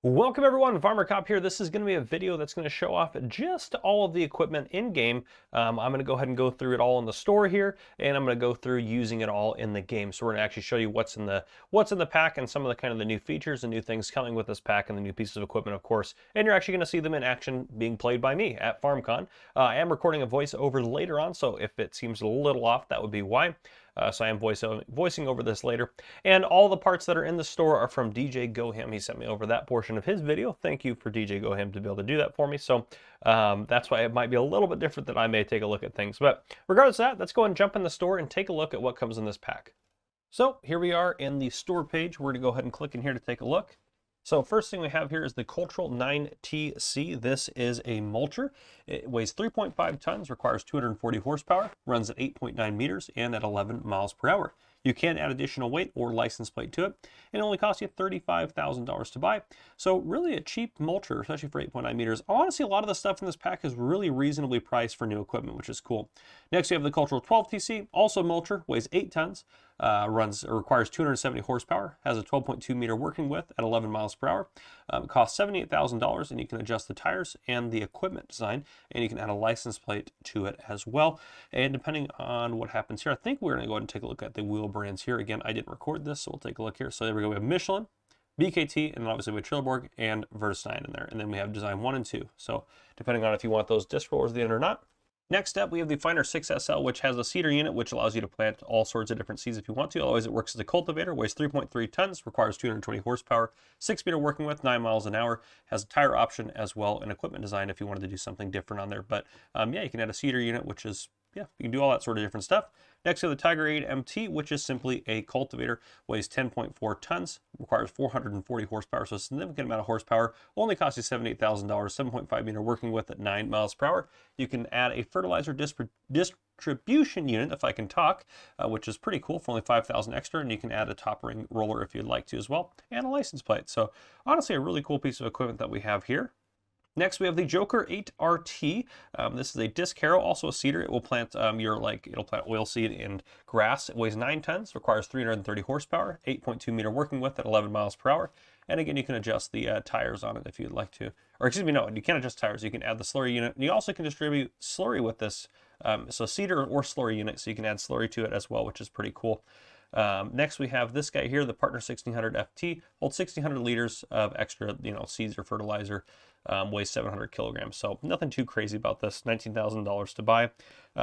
Welcome everyone, Farmer Cop here. This is going to be a video that's going to show off just all of the equipment in game. I'm going to go ahead and go through it all in the store here, and I'm going to go through using it all in the game. So we're going to actually show you what's in the pack and some of the kind of the new features and new things coming with this pack and the new pieces of equipment, of course. And you're actually going to see them in action being played by me at FarmCon. I am recording a voiceover later on, so if it seems a little off, that would be why. So I am voicing over this later. And all the parts that are in the store are from DJ Goham. He sent me over that portion of his video. Thank you for DJ Goham to be able to do that for me. So that's why it might be a little bit different that I may take a look at things. But regardless of that, let's go ahead and jump in the store and take a look at what comes in this pack. So here we are in the store page. We're going to go ahead and click in here to take a look. So first thing we have here is the Cultural 9TC. This is a mulcher. It weighs 3.5 tons, requires 240 horsepower, runs at 8.9 meters and at 11 miles per hour. You can add additional weight or license plate to it. It only costs you $35,000 to buy. So really a cheap mulcher, especially for 8.9 meters. Honestly, a lot of the stuff in this pack is really reasonably priced for new equipment, which is cool. Next, we have the Cultural 12TC, also mulcher, weighs 8 tons. Requires 270 horsepower, has a 12.2 meter working width at 11 miles per hour. It costs $78,000, and you can adjust the tires and the equipment design, and you can add a license plate to it as well. And depending on what happens here, I think we're going to go ahead and take a look at the wheel brands here. Again, I didn't record this, so we'll take a look here. So there we go. We have Michelin, BKT, and then obviously we have Trelleborg and Verstein in there. And then we have design 1 and 2. So depending on if you want those disc rollers at the end or not. Next up, we have the Finer 6SL, which has a seeder unit, which allows you to plant all sorts of different seeds if you want to. Otherwise, it works as a cultivator, weighs 3.3 tons, requires 220 horsepower, 6 meter working width, 9 miles an hour, has a tire option as well, and equipment design if you wanted to do something different on there. But yeah, you can add a seeder unit, which is, yeah, you can do all that sort of different stuff. Next, we have the Tiger 8 MT, which is simply a cultivator, weighs 10.4 tons, requires 440 horsepower, so a significant amount of horsepower, only costs you $78,000, 7.5 meter working width at 9 miles per hour. You can add a fertilizer distribution unit, if I can talk, which is pretty cool for only $5,000 extra, and you can add a top ring roller if you'd like to as well, and a license plate. So honestly, a really cool piece of equipment that we have here. Next, we have the Joker 8RT. This is a disc harrow, also a seeder. It will plant it'll plant oilseed and grass. It weighs 9 tons, requires 330 horsepower, 8.2 meter working width at 11 miles per hour. And again, you can adjust the tires on it if you'd like to. Or excuse me, no, you can't adjust tires. You can add the slurry unit. And you also can distribute slurry with this. So seeder or slurry unit, so you can add slurry to it as well, which is pretty cool. Next, we have this guy here, the Partner 1600 FT, holds 1600 liters of extra, seeds or fertilizer, weighs 700 kilograms. So nothing too crazy about this. $19,000 to buy.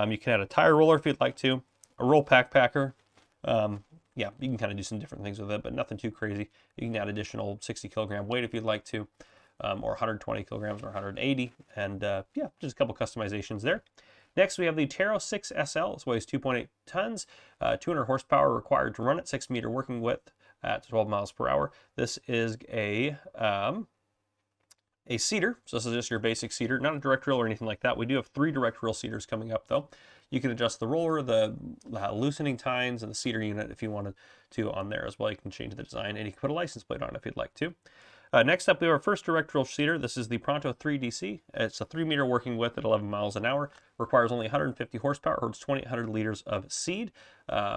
You can add a tire roller if you'd like to, a roll packer. Yeah, you can kind of do some different things with it, but nothing too crazy. You can add additional 60 kilogram weight if you'd like to, or 120 kilograms or 180, and yeah, just a couple customizations there. Next, we have the Taro 6SL. This weighs 2.8 tons, 200 horsepower required to run it, 6 meter working width at 12 miles per hour. This is a seeder, so this is just your basic seeder, not a direct drill or anything like that. We do have 3 direct drill seeders coming up though. You can adjust the roller, the loosening tines, and the seeder unit if you wanted to on there as well. You can change the design, and you can put a license plate on it if you'd like to. Next up, we have our first direct drill seeder. This is the Pronto 3DC. It's a 3 meter working width at 11 miles an hour. Requires only 150 horsepower, holds 2,800 liters of seed,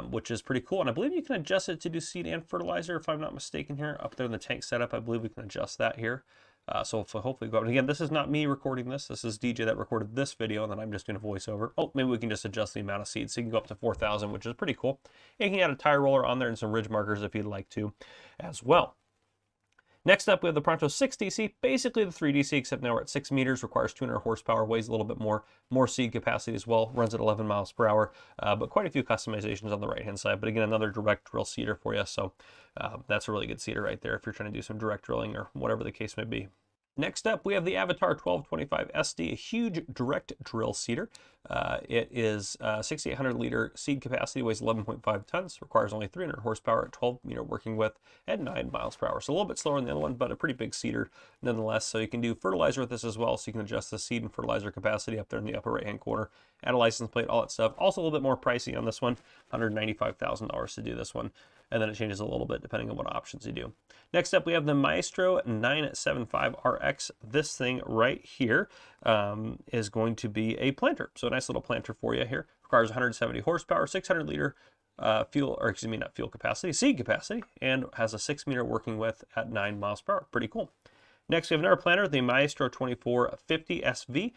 which is pretty cool. And I believe you can adjust it to do seed and fertilizer, if I'm not mistaken here. Up there in the tank setup, I believe we can adjust that here. So hopefully go up. And again, this is not me recording this. This is DJ that recorded this video, and then I'm just doing a voiceover. Oh, maybe we can just adjust the amount of seeds. So you can go up to 4,000, which is pretty cool. And you can add a tire roller on there and some ridge markers if you'd like to as well. Next up, we have the Pronto 6DC, basically the 3DC, except now we're at 6 meters, requires 200 horsepower, weighs a little bit more seed capacity as well, runs at 11 miles per hour, but quite a few customizations on the right-hand side. But again, another direct drill seeder for you, so that's a really good seeder right there if you're trying to do some direct drilling or whatever the case may be. Next up, we have the Avatar 1225 SD, a huge direct drill seeder. It is 6,800 liter seed capacity, weighs 11.5 tons, requires only 300 horsepower at 12 meter working width at 9 miles per hour. So a little bit slower than the other one, but a pretty big seeder nonetheless. So you can do fertilizer with this as well, so you can adjust the seed and fertilizer capacity up there in the upper right-hand corner, add a license plate, all that stuff. Also a little bit more pricey on this one, $195,000 to do this one. And then it changes a little bit depending on what options you do. Next up, we have the Maestro 975RX. This thing right here is going to be a planter. So a nice little planter for you here. Requires 170 horsepower, 600 liter seed capacity, and has a 6 meter working width at 9 miles per hour. Pretty cool. Next, we have another planter, the Maestro 2450 SV.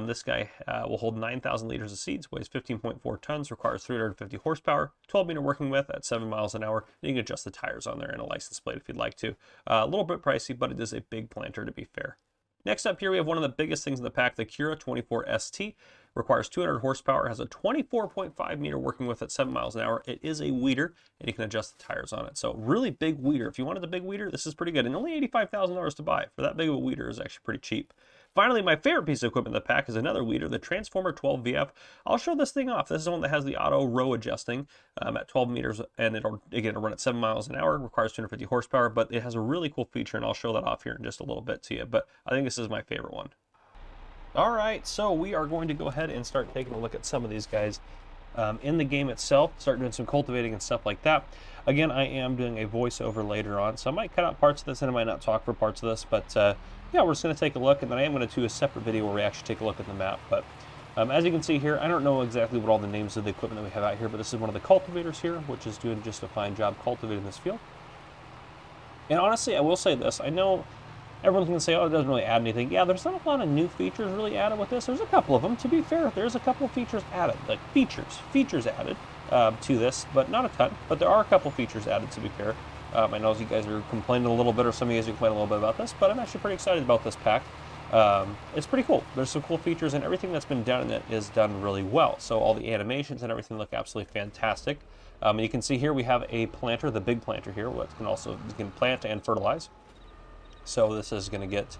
This guy will hold 9,000 liters of seeds, weighs 15.4 tons, requires 350 horsepower, 12-meter working width at 7 miles an hour. You can adjust the tires on there and a license plate if you'd like to. A little bit pricey, but it is a big planter to be fair. Next up here, we have one of the biggest things in the pack, the Cura 24ST. Requires 200 horsepower, has a 24.5 meter working width at 7 miles an hour. It is a weeder, and you can adjust the tires on it. So really big weeder. If you wanted a big weeder, this is pretty good. And only $85,000 to buy. For that big of a weeder is actually pretty cheap. Finally, my favorite piece of equipment in the pack is another weeder, the Transformer 12VF. I'll show this thing off. This is the one that has the auto row adjusting at 12 meters, and it'll run at 7 miles an hour, requires 250 horsepower, but it has a really cool feature, and I'll show that off here in just a little bit to you. But I think this is my favorite one. All right, so we are going to go ahead and start taking a look at some of these guys in the game itself, start doing some cultivating and stuff like that. Again, I am doing a voiceover later on, so I might cut out parts of this and I might not talk for parts of this, but yeah, we're just going to take a look, and then I am going to do a separate video where we actually take a look at the map. But as you can see here, I don't know exactly what all the names of the equipment that we have out here, but this is one of the cultivators here, which is doing just a fine job cultivating this field. And honestly, I will say this, I know everyone's going to say, oh, it doesn't really add anything. Yeah, there's not a lot of new features really added with this. There's a couple of them. To be fair, there's a couple of features added, like features added to this, but not a ton. But there are a couple features added, to be fair. I know you guys are complaining a little bit, or some of you guys are complaining a little bit about this, but I'm actually pretty excited about this pack. It's pretty cool. There's some cool features, and everything that's been done in it is done really well. So all the animations and everything look absolutely fantastic. You can see here we have a planter, the big planter here, which you can plant and fertilize. So this is going to get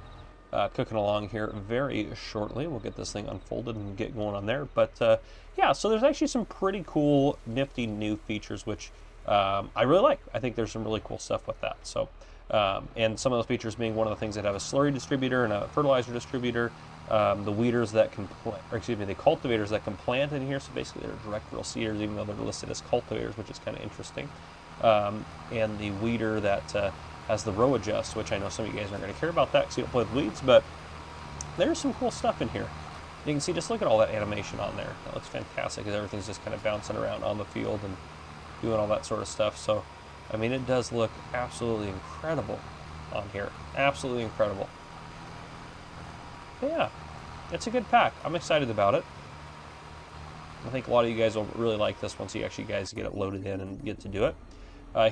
cooking along here very shortly. We'll get this thing unfolded and get going on there. But yeah, so there's actually some pretty cool, nifty new features, which I really like. I think there's some really cool stuff with that. So, and some of those features being one of the things that have a slurry distributor and a fertilizer distributor, the weeders that can, the cultivators that can plant in here. So basically they're direct reel seeders, even though they're listed as cultivators, which is kind of interesting. And the weeder that has the row adjust, which I know some of you guys aren't going to care about that because you don't play with weeds, but there's some cool stuff in here. You can see, just look at all that animation on there. That looks fantastic because everything's just kind of bouncing around on the field and doing all that sort of stuff. So, I mean, it does look absolutely incredible on here. Absolutely incredible. But yeah, it's a good pack. I'm excited about it. I think a lot of you guys will really like this once you actually guys get it loaded in and get to do it.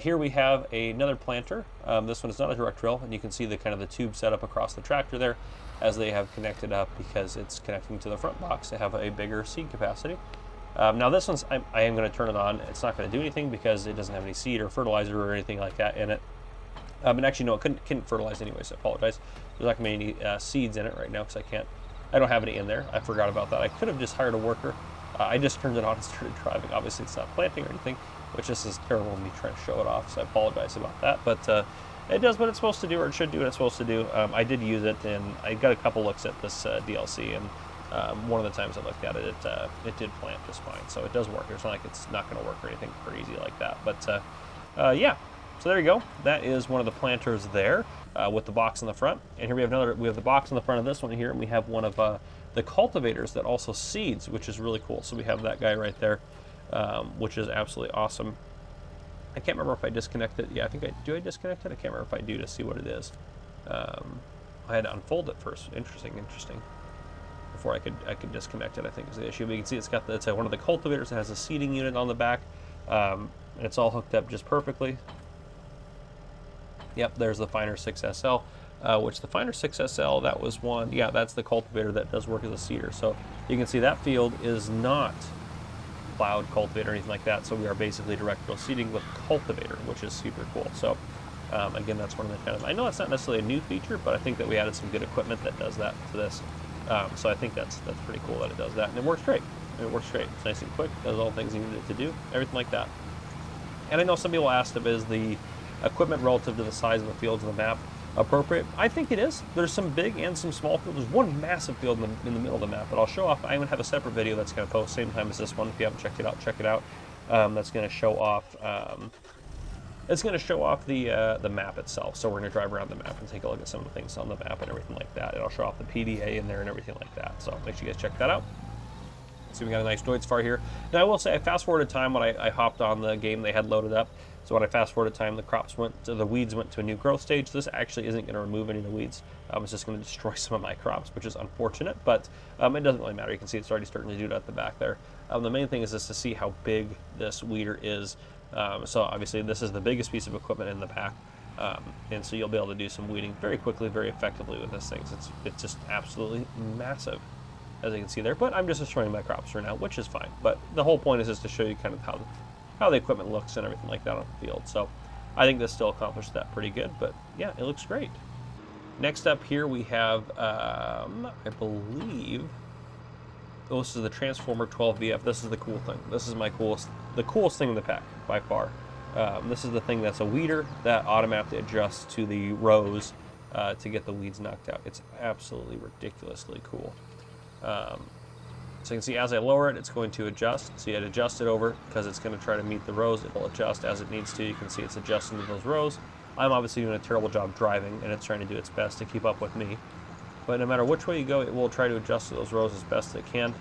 Here we have another planter. This one is not a direct drill, and you can see the kind of the tube set up across the tractor there as they have connected up because it's connecting to the front box to have a bigger seed capacity. Now this one's, I am going to turn it on. It's not going to do anything because it doesn't have any seed or fertilizer or anything like that in it. And actually, no, it couldn't fertilize anyway, so I apologize. There's not going to be any seeds in it right now because I don't have any in there. I forgot about that. I could have just hired a worker. I just turned it on and started driving. Obviously, it's not planting or anything, which this is terrible of me trying to show it off, so I apologize about that. But it does what it's supposed to do, or it should do what it's supposed to do. I did use it, and I got a couple looks at this DLC, and one of the times I looked at it, it did plant just fine. So it does work. It's not like it's not going to work or anything crazy like that. But yeah, so there you go. That is one of the planters there with the box in the front. And here we have another. We have the box in the front of this one here, and we have one of the cultivators that also seeds, which is really cool. So we have that guy right there. Which is absolutely awesome. I can't remember if I disconnected it. Yeah, I think do I disconnect it? I can't remember if I do to see what it is. I had to unfold it first. Interesting. Before I could disconnect it, I think is the issue. But you can see it's one of the cultivators that has a seeding unit on the back, and it's all hooked up just perfectly. Yep, there's the Finer 6SL, which the Finer 6SL, that was one. Yeah, that's the cultivator that does work as a seeder. So you can see that field is not cloud cultivator or anything like that, so we are basically direct drill seeding with cultivator, which is super cool. So again, that's one of the kind of, I know it's not necessarily a new feature, but I think that we added some good equipment that does that to this. So I think that's pretty cool that it does that, and it works great. It's nice and quick, does all the things you need it to do, everything like that. And I know some people asked, is the equipment relative to the size of the fields of the map appropriate? I think it is. There's some big and some small fields. There's one massive field in the middle of the map, but I'll show off. I'm going to have a separate video that's going to post same time as this one. If you haven't checked it out, check it out. That's going to show off. It's going to show off the map itself. So we're going to drive around the map and take a look at some of the things on the map and everything like that. It'll show off the PDA in there and everything like that. So make sure you guys check that out. So we got a nice Deutz far here. Now I will say, I fast forwarded time when I hopped on the game they had loaded up. So when I fast forward time, the weeds went to a new growth stage. This actually isn't going to remove any of the weeds. It's just going to destroy some of my crops, which is unfortunate, but it doesn't really matter. You can see it's already starting to do it at the back there. The main thing is just to see how big this weeder is. So obviously this is the biggest piece of equipment in the pack. And so you'll be able to do some weeding very quickly, very effectively with this thing. It's just absolutely massive, as you can see there. But I'm just destroying my crops for now, which is fine. But the whole point is just to show you kind of how the equipment looks and everything like that on the field. So I think this still accomplished that pretty good. But yeah, it looks great. Next up here we have, I believe, this is the Transformer 12VF. This is the cool thing. This is the coolest thing in the pack by far. This is the thing that's a weeder that automatically adjusts to the rows to get the weeds knocked out. It's absolutely ridiculously cool. So you can see as I lower it, it's going to adjust. See, it adjusted over because it's going to try to meet the rows. It will adjust as it needs to. You can see it's adjusting to those rows. I'm obviously doing a terrible job driving, and it's trying to do its best to keep up with me. But no matter which way you go, it will try to adjust to those rows as best it can.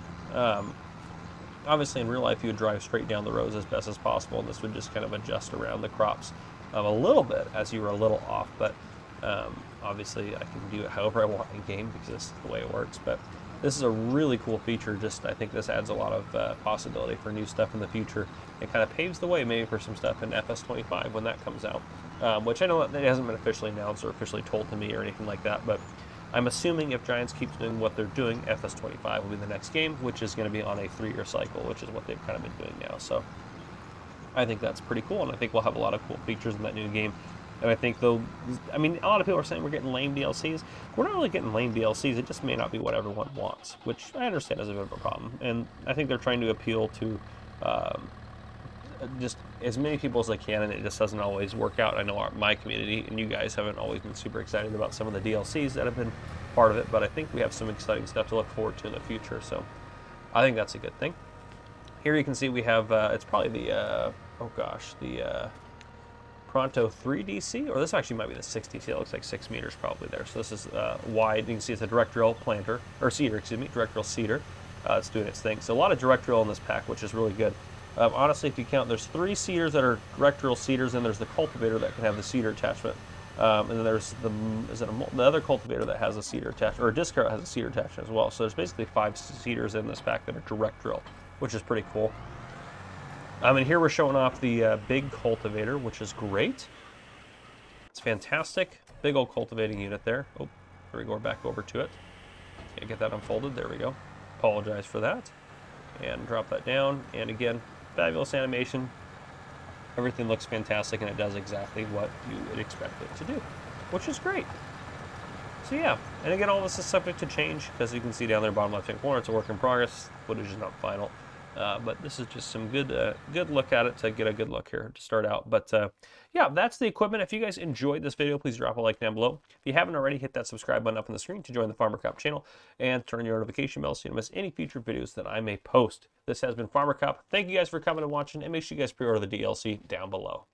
Obviously, in real life, you would drive straight down the rows as best as possible, and this would just kind of adjust around the crops a little bit as you were a little off. But obviously, I can do it however I want in game because this is the way it works. But this is a really cool feature. I think this adds a lot of possibility for new stuff in the future. It kind of paves the way maybe for some stuff in FS25 when that comes out, which I know that it hasn't been officially announced or officially told to me or anything like that, but I'm assuming if Giants keeps doing what they're doing, FS25 will be the next game, which is going to be on a 3-year cycle, which is what they've kind of been doing now. So I think that's pretty cool, and I think we'll have a lot of cool features in that new game. And I think a lot of people are saying we're getting lame DLCs. We're not really getting lame DLCs. It just may not be what everyone wants, which I understand is a bit of a problem. And I think they're trying to appeal to just as many people as they can, and it just doesn't always work out. I know my community and you guys haven't always been super excited about some of the DLCs that have been part of it, but I think we have some exciting stuff to look forward to in the future. So I think that's a good thing. Here you can see we have, it's probably the Pronto 3DC, or this actually might be the 6DC. It looks like 6 meters probably there. So this is wide. You can see it's a direct drill planter, or seeder, excuse me, direct drill seeder. It's doing its thing. So a lot of direct drill in this pack, which is really good. Honestly, if you count, there's 3 seeders that are direct drill seeders, and there's the cultivator that can have the seeder attachment. And then there's the other cultivator that has a seeder attachment, or a disc that has a seeder attachment as well. So there's basically 5 seeders in this pack that are direct drill, which is pretty cool. And here we're showing off the big cultivator, which is great. It's fantastic. Big old cultivating unit there. Oh, here we go back over to it. Okay, get that unfolded. There we go. Apologize for that. And drop that down. And again, fabulous animation. Everything looks fantastic, and it does exactly what you would expect it to do, which is great. So yeah, and again, all this is subject to change, because you can see down there, bottom left-hand corner, it's a work in progress. Footage is not final. But this is just some good look at it to get a good look here to start out. But yeah, that's the equipment. If you guys enjoyed this video, please drop a like down below. If you haven't already, hit that subscribe button up on the screen to join the Farmer Cop channel and turn on your notification bell so you don't miss any future videos that I may post. This has been Farmer Cop. Thank you guys for coming and watching, and make sure you guys pre-order the DLC down below.